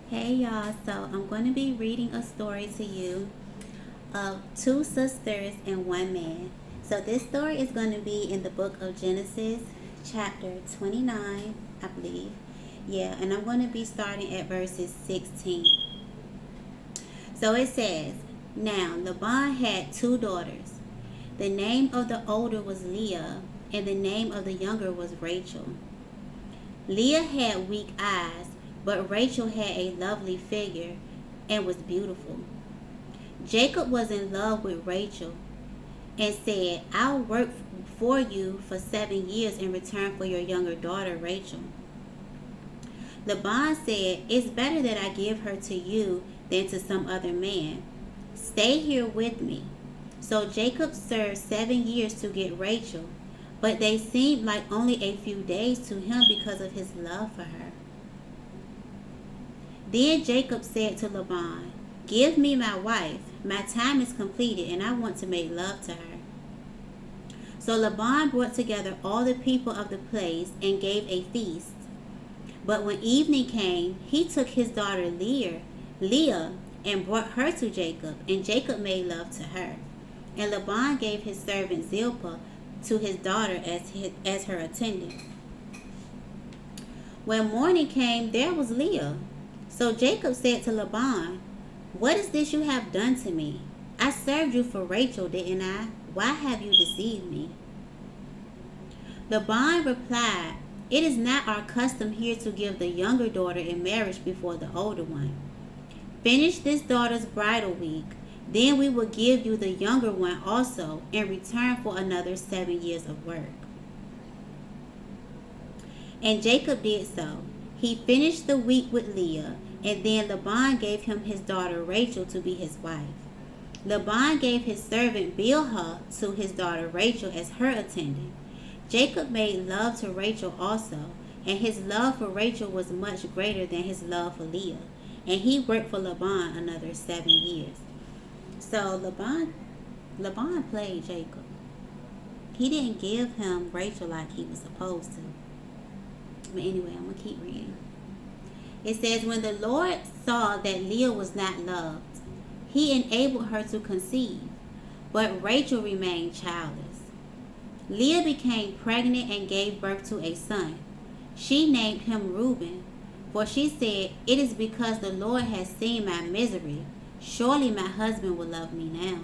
Hey y'all, so I'm going to be reading a story to you of two sisters and one man. So this story is going to be in the book of Genesis, chapter 29, I believe. Yeah, and I'm going to be starting at verses 16. So it says, Now Laban had two daughters. The name of the older was Leah, and the name of the younger was Rachel. Leah had weak eyes, but Rachel had a lovely figure and was beautiful. Jacob was in love with Rachel and said, I'll work for you for 7 years in return for your younger daughter, Rachel. Laban said, It's better that I give her to you than to some other man. Stay here with me. So Jacob served 7 years to get Rachel, but they seemed like only a few days to him because of his love for her. Then Jacob said to Laban, Give me my wife. My time is completed and I want to make love to her. So Laban brought together all the people of the place and gave a feast. But when evening came, he took his daughter Leah, and brought her to Jacob, and Jacob made love to her. And Laban gave his servant Zilpah to his daughter as her attendant. When morning came, there was Leah. So Jacob said to Laban, What is this you have done to me? I served you for Rachel, didn't I? Why have you deceived me? Laban replied, It is not our custom here to give the younger daughter in marriage before the older one. Finish this daughter's bridal week, then we will give you the younger one also in return for another 7 years of work. And Jacob did so. He finished the week with Leah, and then Laban gave him his daughter Rachel to be his wife. Laban gave his servant Bilhah to his daughter Rachel as her attendant. Jacob made love to Rachel also, and his love for Rachel was much greater than his love for Leah. And he worked for Laban another 7 years. So Laban played Jacob. He didn't give him Rachel like he was supposed to. But anyway, I'm going to keep reading. It says, When the Lord saw that Leah was not loved, he enabled her to conceive, but Rachel remained childless. Leah became pregnant and gave birth to a son. She named him Reuben, for she said, It is because the Lord has seen my misery. Surely my husband will love me now.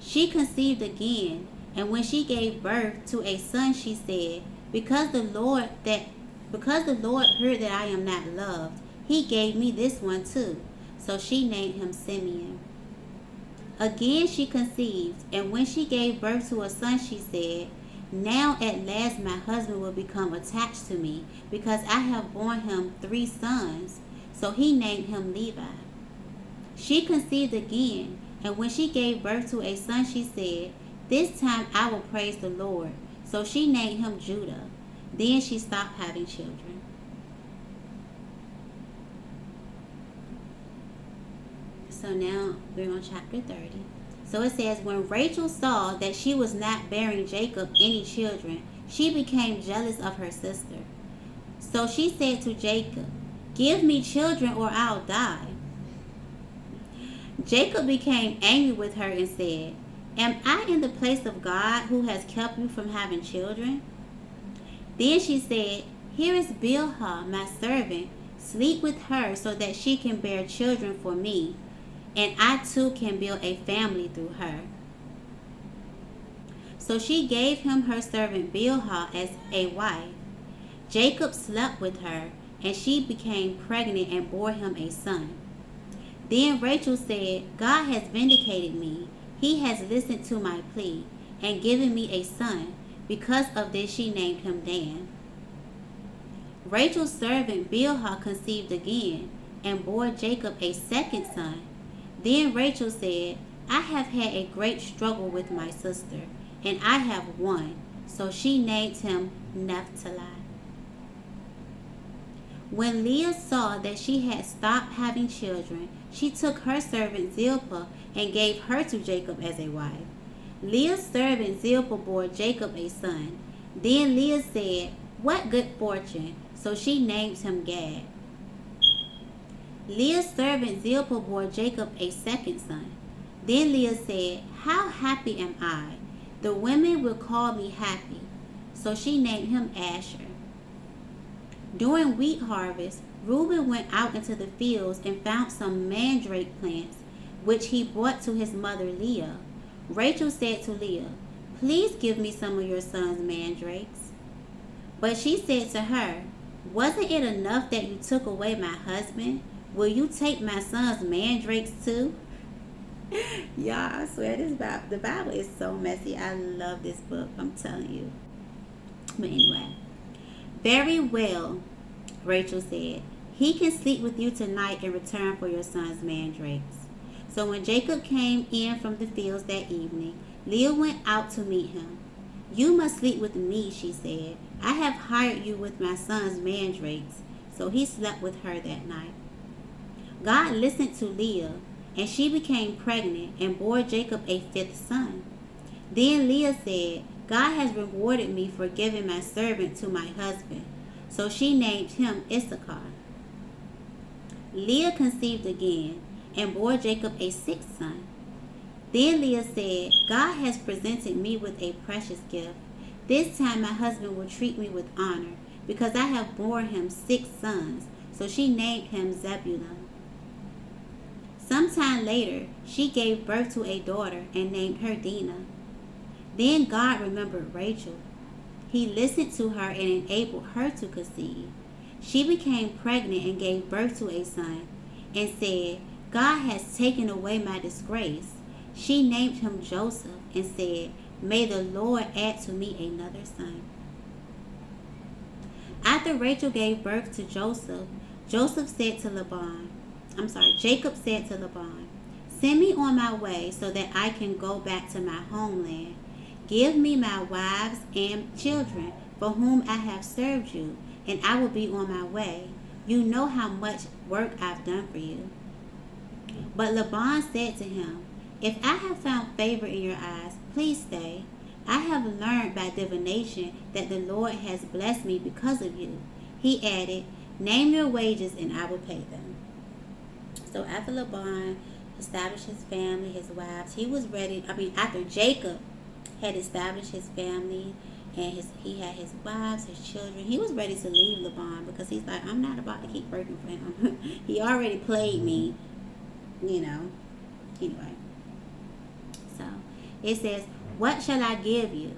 She conceived again, and when she gave birth to a son, she said, Because the Lord heard that I am not loved, he gave me this one too. So she named him Simeon. Again she conceived, and when she gave birth to a son, she said, Now at last my husband will become attached to me, because I have borne him 3 sons. So he named him Levi. She conceived again, and when she gave birth to a son, she said, This time I will praise the Lord. So she named him Judah. Then she stopped having children. So now we're on chapter 30. So it says, When Rachel saw that she was not bearing Jacob any children, she became jealous of her sister. So she said to Jacob, Give me children or I'll die. Jacob became angry with her and said, Am I in the place of God who has kept you from having children? Then she said, Here is Bilhah, my servant. Sleep with her so that she can bear children for me, and I too can build a family through her. So she gave him her servant Bilhah as a wife. Jacob slept with her, and she became pregnant and bore him a son. Then Rachel said, God has vindicated me. He has listened to my plea and given me a son. Because of this she named him Dan. Rachel's servant Bilhah conceived again and bore Jacob a second son. Then Rachel said, I have had a great struggle with my sister, and I have won. So she named him Naphtali. When Leah saw that she had stopped having children, she took her servant Zilpah and gave her to Jacob as a wife. Leah's servant Zilpah bore Jacob a son. Then Leah said, What good fortune! So she named him Gad. Leah's servant Zilpah bore Jacob a second son. Then Leah said, "How happy am I! The women will call me happy." So she named him Asher. During wheat harvest, Reuben went out into the fields and found some mandrake plants, which he brought to his mother Leah. Rachel said to Leah, "Please give me some of your son's mandrakes." But she said to her, "Wasn't it enough that you took away my husband? Will you take my son's mandrakes too?" Y'all, I swear the Bible is so messy. I love this book, I'm telling you. But anyway, "Very well," Rachel said. "He can sleep with you tonight in return for your son's mandrakes." So when Jacob came in from the fields that evening, Leah went out to meet him. "You must sleep with me," she said. "I have hired you with my son's mandrakes." So he slept with her that night. God listened to Leah, and she became pregnant and bore Jacob a fifth son. Then Leah said, "God has rewarded me for giving my servant to my husband." So she named him Issachar. Leah conceived again and bore Jacob a sixth son. Then Leah said, "God has presented me with a precious gift. This time my husband will treat me with honor, because I have borne him 6 sons." So she named him Zebulun. Sometime later, she gave birth to a daughter and named her Dinah. Then God remembered Rachel. He listened to her and enabled her to conceive. She became pregnant and gave birth to a son and said, "God has taken away my disgrace." She named him Joseph and said, "May the Lord add to me another son." After Rachel gave birth to Joseph, Jacob said to Laban, "Send me on my way so that I can go back to my homeland. Give me my wives and children for whom I have served you, and I will be on my way. You know how much work I've done for you." But Laban said to him, "If I have found favor in your eyes, please stay. I have learned by divination that the Lord has blessed me because of you." He added, "Name your wages and I will pay them." So after Laban established his family, his wives, after Jacob had established his family and he had his wives, his children, he was ready to leave Laban because he's like, "I'm not about to keep working for him." He already played me, Anyway, so it says, "What shall I give you?"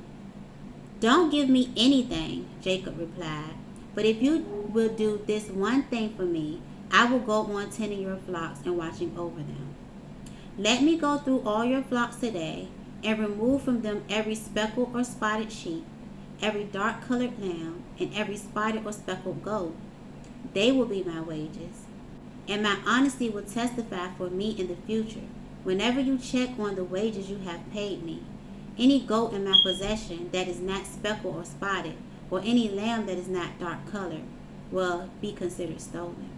"Don't give me anything," Jacob replied. "But if you will do this one thing for me, I will go on tending your flocks and watching over them. Let me go through all your flocks today and remove from them every speckled or spotted sheep, every dark-colored lamb, and every spotted or speckled goat. They will be my wages, and my honesty will testify for me in the future. Whenever you check on the wages you have paid me, any goat in my possession that is not speckled or spotted, or any lamb that is not dark-colored, will be considered stolen."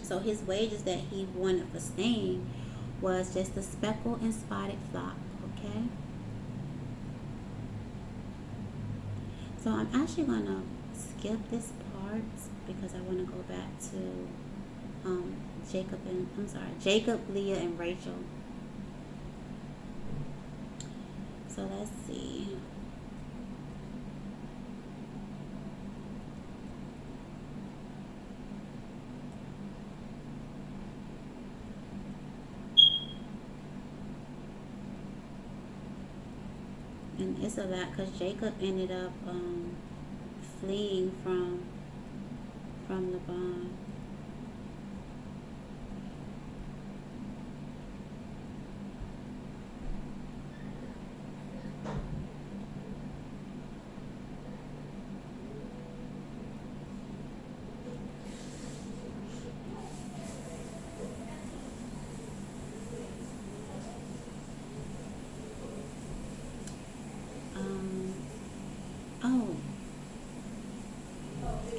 So his wages that he wanted for staying was just a speckled and spotted flock, okay? So I'm actually going to skip this part because I want to go back to Jacob, Leah, and Rachel. So let's see. And it's a lot because Jacob ended up fleeing from Laban. Oh,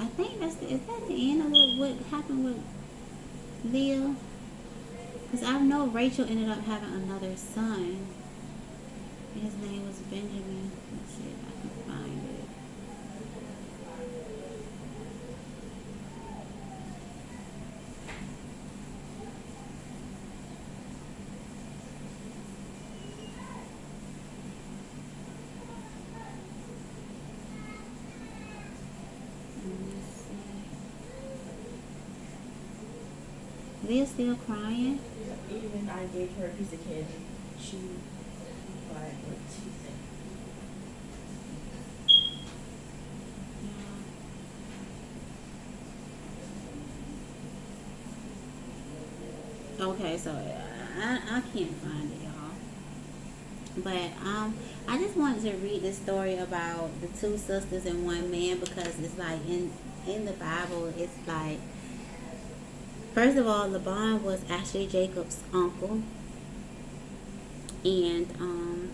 I think is that the end of what happened with Leah? Because I know Rachel ended up having another son. His name was Benjamin. Let's see if I can find it. Leah still crying? Even I gave her a piece of candy. She cried what she said. Okay, so I can't find it, y'all. But I just wanted to read this story about the two sisters and one man because it's like in the Bible, it's like first of all, Laban was actually Jacob's uncle, and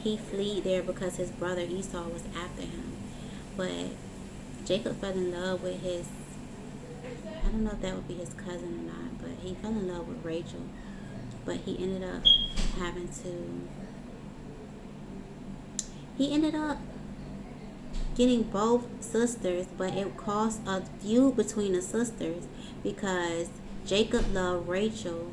he fled there because his brother Esau was after him. But Jacob fell in love with his, I don't know if that would be his cousin or not, but he fell in love with Rachel. But having to, he ended up getting both sisters, but it caused a feud between the sisters because Jacob loved Rachel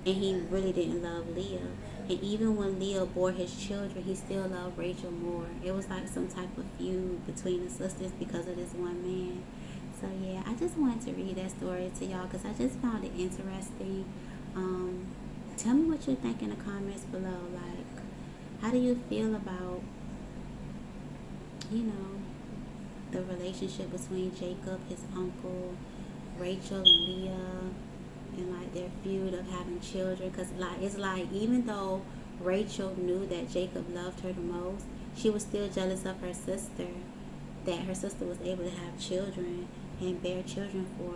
and he really didn't love Leah. And even when Leah bore his children, he still loved Rachel more. It was like some type of feud between the sisters because of this one man. So yeah, I just wanted to read that story to y'all because I just found it interesting. Um, Tell me what you think in the comments below. Like, how do you feel about, you know, the relationship between Jacob, his uncle, Rachel, and Leah, and like their feud of having children? Because like it's like even though Rachel knew that Jacob loved her the most, she was still jealous of her sister, that her sister was able to have children and bear children for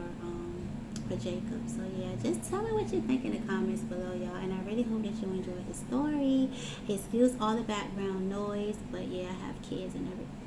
Jacob. So yeah, just tell me what you think in the comments below, y'all. And I really hope that you enjoyed the story. Excuse all the background noise, but yeah, I have kids and everything.